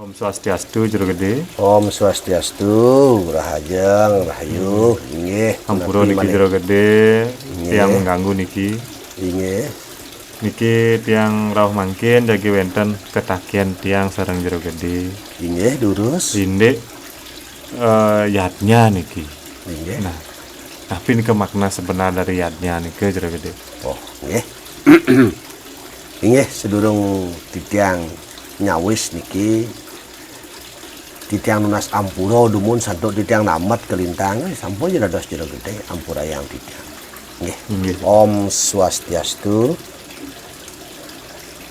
Om Swastiastu Jero Gede. Om Swastiastu, Rahajeng, Rahayu, inggih. Hampura niki Jero Gede, tiang mengganggu niki. Inggih. Niki tiang rawuh mangkin jagi wenten ketakian tiang sareng Jero Gede. Inggih durus. Inde yadnya niki. Inggih. Nah, tapi niki makna sebenar dari yadnya niki Jero Gede. Oh, inggih. Inggih sedurung titiang nyawis niki titiang nunas ampura dumun santuk titiang namet kelintang sampun dados Jero Gede ampura yang titiang. Nggih. Om Swastiastu.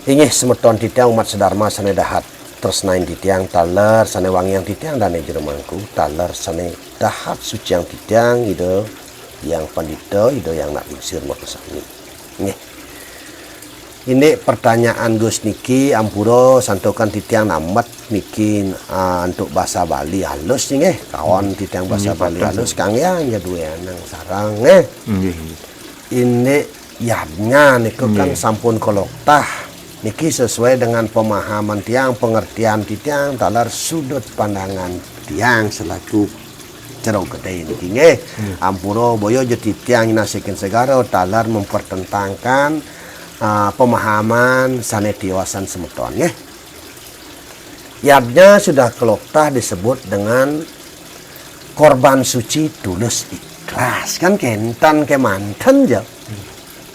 Inggih semeton titiang umat sedharma sane dahat tresnain titiang taler sane wangiang titiang dane jero mangku taler sane dahat suci yang titiang ide yang pandita ide yang nak lingsir makasami. Nggih. Ini pertanyaan Gus niki ampura santokan titiang namet niki untuk bahasa Bali halus nih kawan titiang bahasa Bali halus kang yang duwe nang sarang ini yadnya niku kan sampun koloktah niki sesuai dengan pemahaman tiang pengertian titiang talar sudut pandangan tiang selaku Jero Gede niki ampura boyo je titiang nasikin segara talar mempertentangkan pemahaman sanetiwasan semeton ya. Yadnya sudah keloktah disebut dengan korban suci tulus ikhlas kan kentan kemanten ya.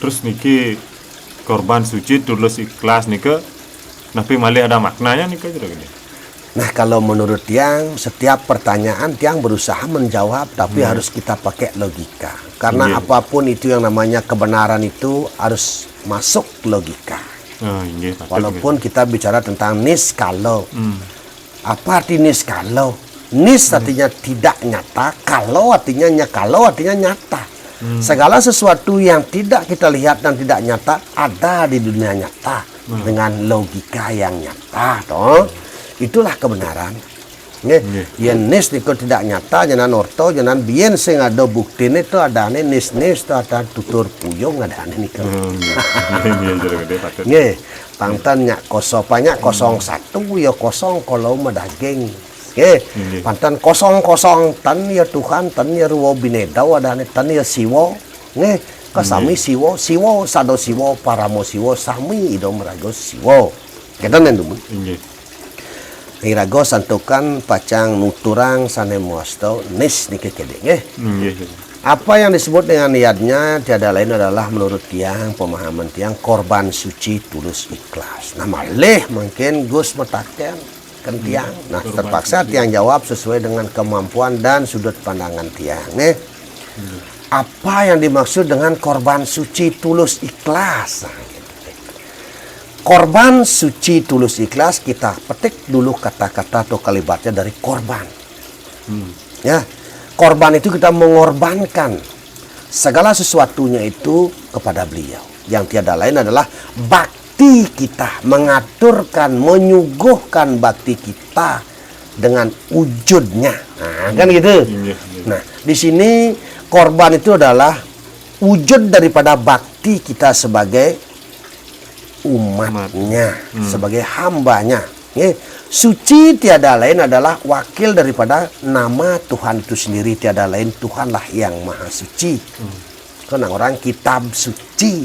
Terus niki korban suci tulus ikhlas niki tapi malih ada maknanya niki Jero Gede. Nah kalau menurut tiang setiap pertanyaan tiang berusaha menjawab tapi harus kita pakai logika karena apapun itu yang namanya kebenaran itu harus masuk logika. Walaupun kita bicara tentang nis kalau apa arti nis kalau? Nis artinya tidak nyata, kalau artinya nyata. Segala sesuatu yang tidak kita lihat dan tidak nyata ada di dunia nyata dengan logika yang nyata toh. Itulah kebenaran. Yen nis niku tidak nyata jangan orto jangan bien sing ada bukti itu ada nis itu ada tutur puyung ada niku. Nggih, pangtan nyak kosopannya 01 ya kosong kalau medaging. Nggih, pantan 00 tan ya Tuhan tan ya ruwo binedau ada tan ya siwo. Nggih, kasami siwo sado siwo paramo siwo sami ido merago siwo. Kedan ndumun. Nggih. Irago santukan pacang nuturang sane muasto nis niki kede nggih. Apa yang disebut dengan niatnya tiada lain adalah menurut tiang pemahaman tiang korban suci tulus ikhlas. Nah malih mungkin Gus metaken kan tiang. Nah terpaksa tiang jawab sesuai dengan kemampuan dan sudut pandangan tiang nggih. Apa yang dimaksud dengan korban suci tulus ikhlas? Nah, korban suci tulus ikhlas kita petik dulu kata-kata atau kalimatnya dari korban. Ya, korban itu kita mengorbankan segala sesuatunya itu kepada beliau. Yang tiada lain adalah bakti kita, mengaturkan, menyuguhkan bakti kita dengan wujudnya. Nah, kan gitu. Nah, di sini korban itu adalah wujud daripada bakti kita sebagai umatnya, sebagai hambanya. Suci tiada lain adalah wakil daripada nama Tuhan itu sendiri, tiada lain Tuhanlah yang maha suci. Karena orang kitab suci.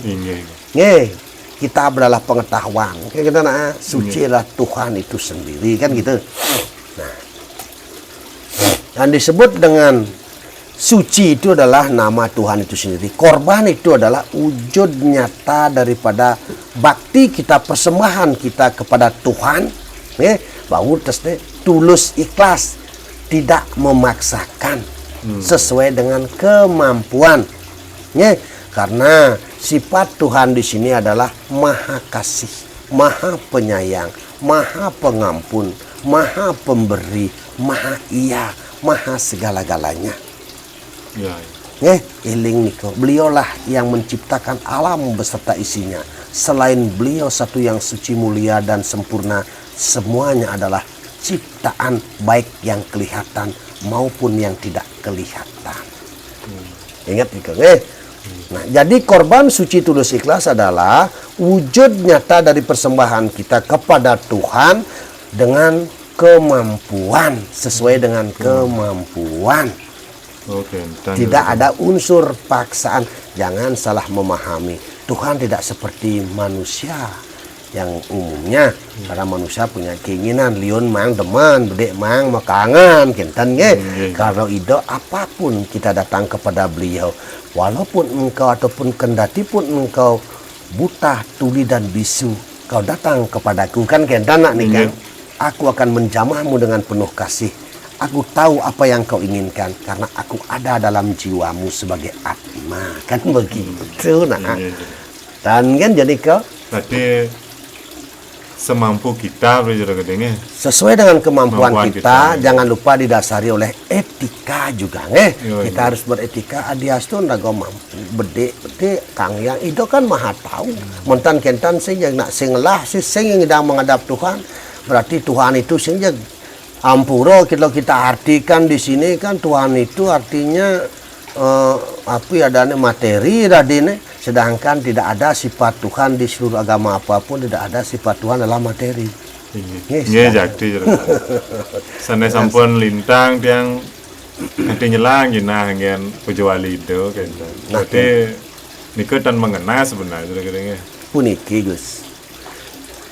Kitab adalah pengetahuan. Kita suci adalah Tuhan itu sendiri kan gitu. Nah, dan disebut dengan suci itu adalah nama Tuhan itu sendiri. Korban itu adalah wujud nyata daripada bakti kita, persembahan kita kepada Tuhan. Bahwa tulus ikhlas, tidak memaksakan, sesuai dengan kemampuan. Karena sifat Tuhan di sini adalah maha kasih, maha penyayang, maha pengampun, maha pemberi, maha iya, maha segala-galanya. Iling niko, beliaulah yang menciptakan alam beserta isinya. Selain beliau satu yang suci, mulia dan sempurna, semuanya adalah ciptaan baik yang kelihatan maupun yang tidak kelihatan. Ingat niko, Nah, jadi korban suci tulus ikhlas adalah wujud nyata dari persembahan kita kepada Tuhan dengan kemampuan, sesuai dengan kemampuan. Oke, Tidak ada unsur paksaan. Jangan salah memahami. Tuhan tidak seperti manusia yang umumnya. Karena manusia punya keinginan, liun mang deman, bedek mang makangan, kinten nge. Kalau ido apapun kita datang kepada beliau, walaupun engkau ataupun kendati pun engkau buta, tuli dan bisu, kau datang kepadaku kan kinten nak nih kan. Aku akan menjamahmu dengan penuh kasih. Aku tahu apa yang kau inginkan karena aku ada dalam jiwamu sebagai Atma, kan begitu nah. Dan kan jadi kau berarti semampu kita belajar gedengnya sesuai dengan kemampuan kita, kita. jangan lupa didasari oleh etika juga kita harus beretika. Adiastu ndago mampu bede kang yang itu kan maha tahu mentan kentan sing yang nak sing lah sing yang sedang menghadap Tuhan, berarti Tuhan itu sing yang ampuro. Kalau kita artikan di sini kan Tuhan itu artinya apa ya, adanya materi radine, sedangkan tidak ada sifat Tuhan di seluruh agama apapun, tidak ada sifat Tuhan dalam materi. Iya, jadi sana sampun lintang yang nanti nyelang gina hangian pejuali itu kan. Berarti niko dan mengena sebenarnya kira-kira. Puniki Gus,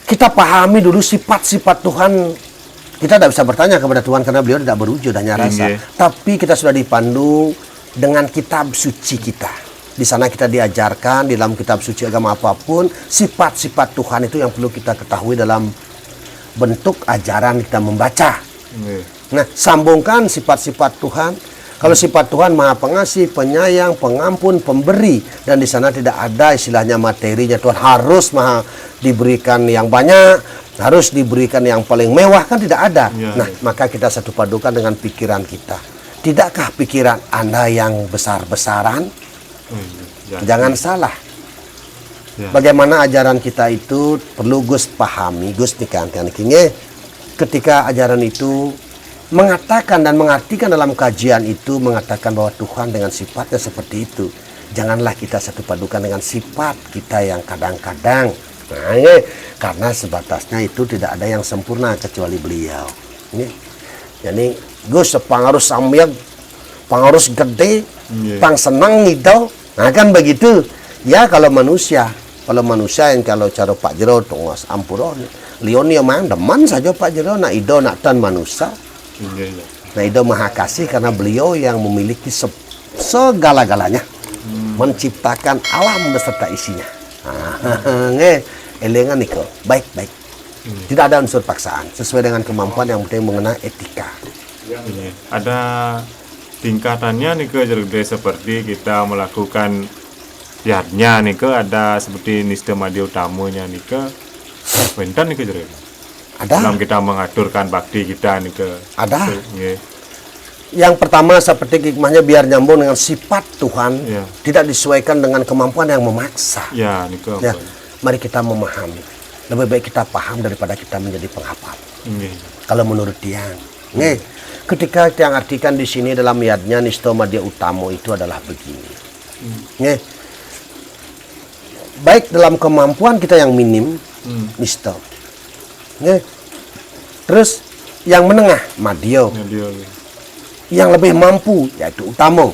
kita pahami dulu sifat-sifat Tuhan. Kita tidak bisa bertanya kepada Tuhan karena beliau tidak berwujud, hanya rasa. Tapi kita sudah dipandu dengan kitab suci kita. Di sana kita diajarkan di dalam kitab suci agama apapun, sifat-sifat Tuhan itu yang perlu kita ketahui dalam bentuk ajaran kita membaca. Nah, sambungkan sifat-sifat Tuhan. Kalau sifat Tuhan Maha Pengasih, Penyayang, Pengampun, Pemberi, dan di sana tidak ada istilahnya materinya. Tuhan harus maha diberikan yang banyak, harus diberikan yang paling mewah, kan tidak ada. Nah, maka kita satu padukan dengan pikiran kita. Tidakkah pikiran Anda yang besar-besaran? Jangan salah. Bagaimana ajaran kita itu perlu Gus pahami, Gus dikankan ketika ajaran itu mengatakan dan mengartikan dalam kajian itu mengatakan bahwa Tuhan dengan sifatnya seperti itu. Janganlah kita satu padukan dengan sifat kita yang kadang-kadang. Nah, karena sebatasnya itu tidak ada yang sempurna kecuali beliau. Jadi Gus pengaruh sambil pengaruh gede, pang senang gitu. Nah kan begitu. Ya kalau manusia yang kalau cara Pak Jero tongos ampuro, lion ya mang deman saja Pak Jero nak ido nak tan manusia. Nah ido maha kasih karena beliau yang memiliki segala-galanya, menciptakan alam beserta isinya. Elengan niko baik-baik. Tidak ada unsur paksaan, sesuai dengan kemampuan yang penting mengenai etika. Ada tingkatannya nih ke jadi seperti kita melakukan yadnya nih ke ada seperti nista madya utamanya nih ke bentan nih ke jadi. Ada. Dalam kita mengaturkan bakti kita nih ke. Ada. Yang pertama seperti hikmahnya biar nyambung dengan sifat Tuhan, tidak disesuaikan dengan kemampuan yang memaksa. Ya, nih ke. Mari kita memahami. Lebih baik kita paham daripada kita menjadi penghafal. Kalau menurut Tiang, ketika Tiang artikan di sini dalam yadnya Nisto Madya Utamo itu adalah begini. Baik dalam kemampuan kita yang minim, Nisto. Terus yang menengah, Madya. Yang lebih mampu yaitu Utamo.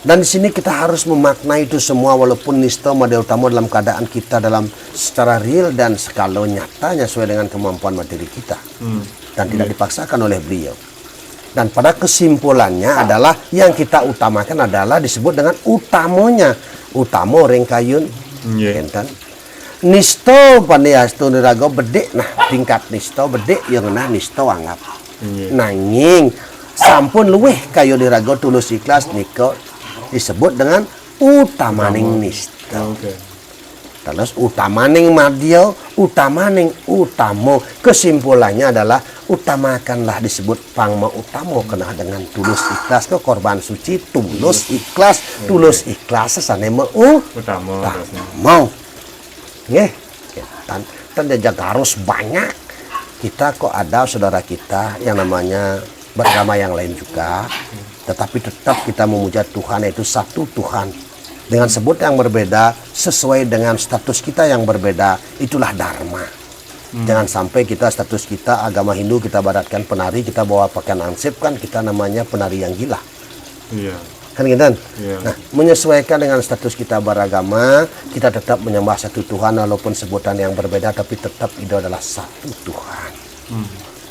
Dan di sini kita harus memaknai itu semua walaupun Nisto Madya Utamo dalam keadaan kita dalam secara real dan skala nyatanya sesuai dengan kemampuan materi kita dan tidak dipaksakan oleh beliau. Dan pada kesimpulannya adalah yang kita utamakan adalah disebut dengan utamonya. Utamo rengkayun enten. Nisto pandiastu nirago bedek nah tingkat Nisto bedek yang nah Nisto anggap. Nanging sampun luweh kayu dirago tulus ikhlas niko disebut dengan utamaning Nisto. Terus utamaning Madya, utamaning Utamo. Kesimpulannya adalah utamakanlah disebut pangma utamo kena dengan tulus ikhlas ke korban suci tulus ikhlas sesane utamo. Nggih. Dan jaga harus banyak. Kita kok ada saudara kita yang namanya beragama yang lain juga, tetapi tetap kita memuja Tuhan yaitu satu Tuhan dengan sebut yang berbeda sesuai dengan status kita yang berbeda. Itulah dharma. Jangan sampai kita status kita agama Hindu kita baratkan penari, kita bawa pakaian ansip kan kita namanya penari yang gila. Iya. Kan gitu kan? Iya. Nah, menyesuaikan dengan status kita beragama, kita tetap menyembah satu Tuhan walaupun sebutan yang berbeda tapi tetap itu adalah satu Tuhan.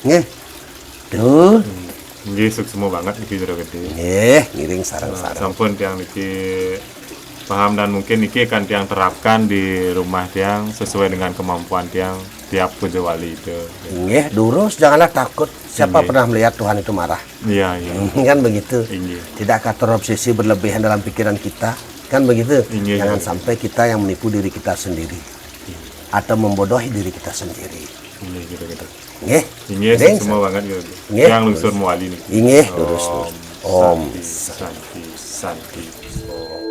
Nggih. Tuh. Nggih suksema banget iki jero gede. Nggih, ngiring sareng-sareng. Sampun tiang niki paham dan mungkin niki kan tiang terapkan di rumah tiang sesuai dengan kemampuan tiang tiap puja wali itu. Nggih, durus janganlah takut. Siapa Nggih. pernah melihat Tuhan itu marah? Iya, iya. Kan begitu. Nggih. Tidak akan terobsesi berlebihan dalam pikiran kita. Kan begitu. Nggih. Jangan sampai kita yang menipu diri kita sendiri atau membodohi diri kita sendiri. Nggih gitu. Nggih. Nggih Ngiring, suksema banget gitu. Nggih. Yang lungsur muali niki. Nggih, durus. Om. Santi. Om.